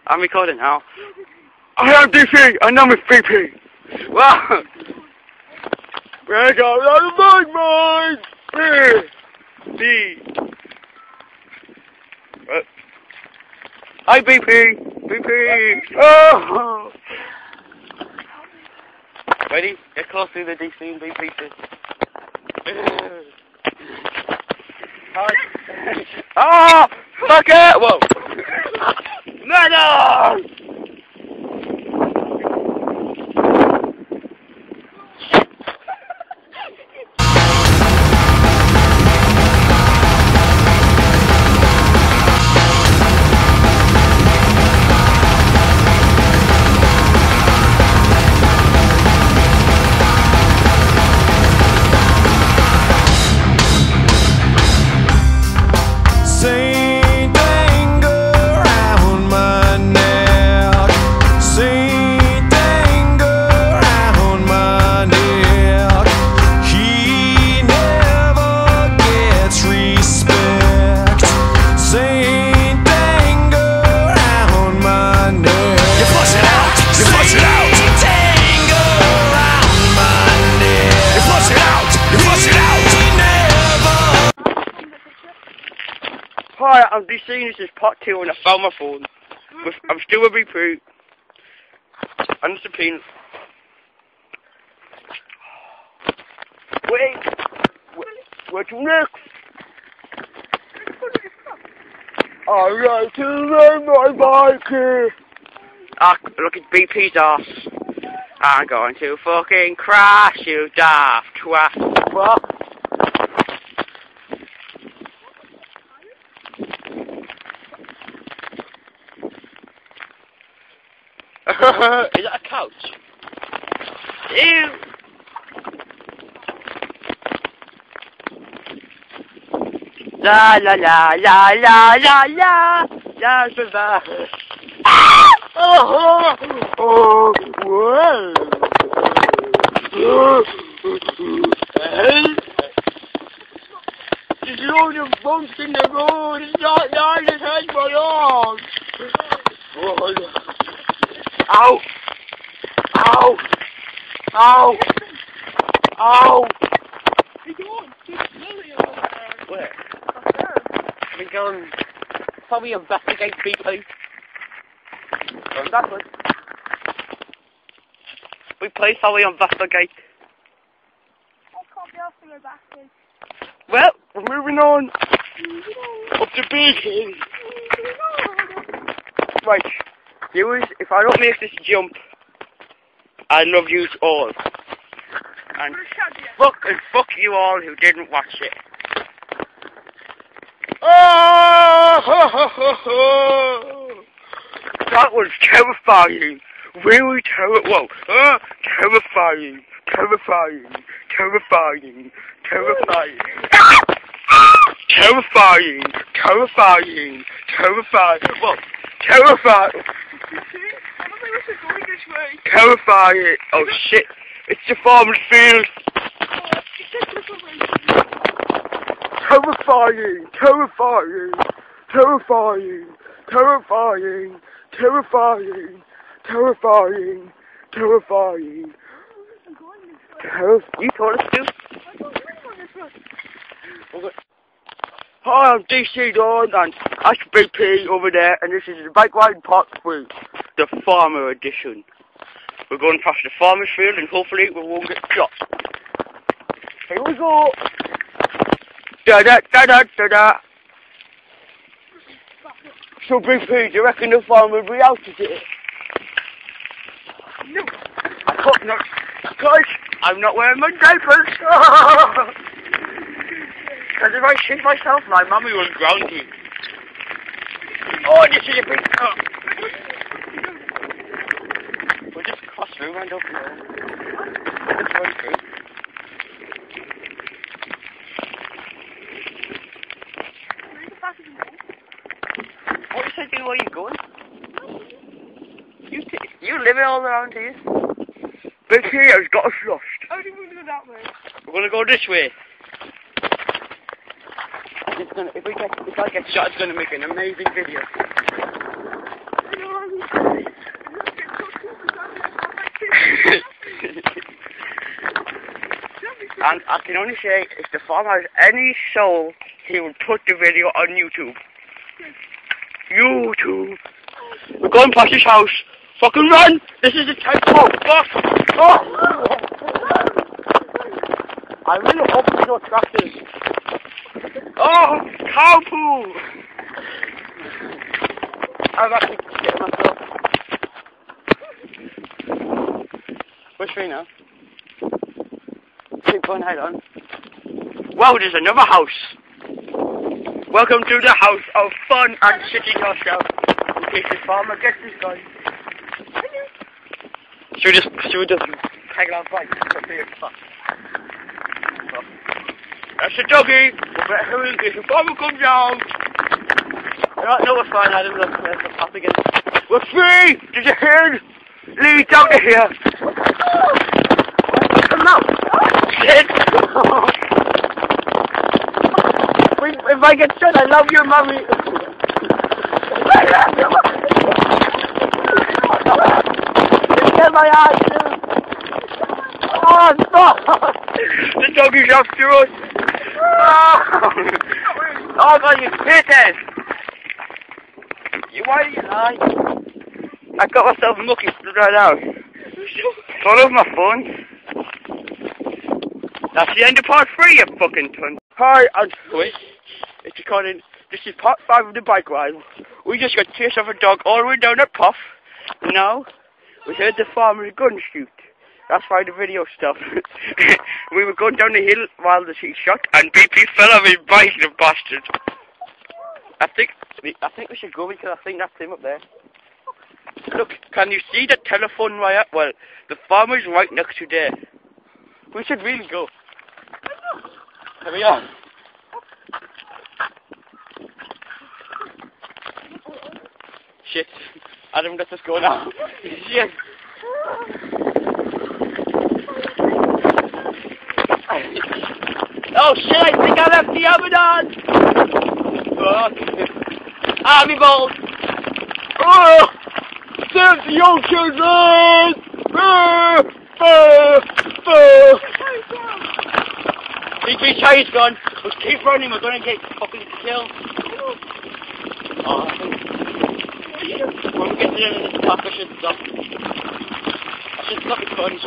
I'm recording now. I am DC, and I'm with BP. Wow. We're going on my mind. B. Hi, BP. BP. Oh. Ready? Get close to the DC and BP. Hi. Ah! Fuck it! Whoa! No! Hi, I'm DC, this is part 2 and I found my phone. I'm still a recruit. I'm just a pin. Wait! Where to next? I like to ride my bike here. Ah, look at BP's ass. I'm going to fucking crash, you daft twat. What? Is that a couch? Ew! La la la la la la la la la. Ah! Oh! Oh! Whoa! There's loads of bumps in the road. It's not nice to take my arms. Oh. Ow! Ow! Ow! Ow! Hey, go on. Where? We're going probably investigate BP. Going that way. We play probably investigate. I can't be asked to go backwards. Well, we're moving on. Up to BP. Right. Viewers, if I don't make this jump, I love you all. And fuck you all who didn't watch it. Oh! That was terrifying. Really terrifying. Terrifying. Terrifying. Terrifying. Terrifying. Terrifying. Terrifying. Terrifying. Well, terrifying. I don't think we should go this way. Terrifying. Oh shit. It's the farmer's field. Terrifying. Terrifying. Terrifying. Terrifying. Terrifying. Terrifying. Terrifying. You told us to. Okay. Hi, I'm DC Dorn and that's BP over there, and this is the bike ride part 3, the farmer edition. We're going past the farmer's field and hopefully we won't get shot. Here we go! Da da da da da da! So BP, do you reckon the farmer will be out today? No. I hope not, guys, I'm not wearing my diapers! Because if I shit myself, my mummy will ground me. Oh, this is a big car. We'll just cross through and up here. Let's run through. What you said, where you going? You live it all around here. Big Hero's got us lost. I think we're going to go that way. We're going to go this way. If I get shot, it's gonna make an amazing video. And I can only say, if the farmer has any soul, he will put the video on YouTube. YouTube! We're going past his house. Fucking run! This is the time. Oh, fuck! Oh! I really hope there's no tractors. Oh! Cow poo! I'm actually shitting myself. Which way now? Keep going, head on. Wow, there's another house. Welcome to the house of fun and shitting yourself. In case the farmer gets this guy. Should we just hang on bike for 3 o'clock? That's a doggy. We better hurry in case the farmer comes down. I don't know what's fine, Adam. Look, there's the pop again. We're free! Did you hear? Leave down to here. Come now. Shit! If I get shot, I love you, mommy. I love you, mommy. Get my eyes, dude. Oh, no! The doggy's after us. Oh, God, you pitted. Why are you lying? I got myself mucky right out. All over my phone. That's the end of part 3, you fucking cunt. Hi, and wait. It's recording. This is part 5 of the bike ride. We just got chased off a dog all the way down at Puff. Now, we heard the farmer's gun shoot. That's why the video stopped. We were going down the hill while the he shot, and BP fell off his bike, the bastard. I think we should go because I think that's him up there. Look, can you see the telephone wire? Well, the farmer's right next to there. We should really go. Here we are. Shit. Adam, let us go now. Shit. Oh shit, I think I left the Abaddon! Oh, Army balls! Oh! Save the young children! DP Chai's gone. Let's keep running, we're gonna get fucking killed. Oh, when we get to the end of this park, I should stop. I should stop recording.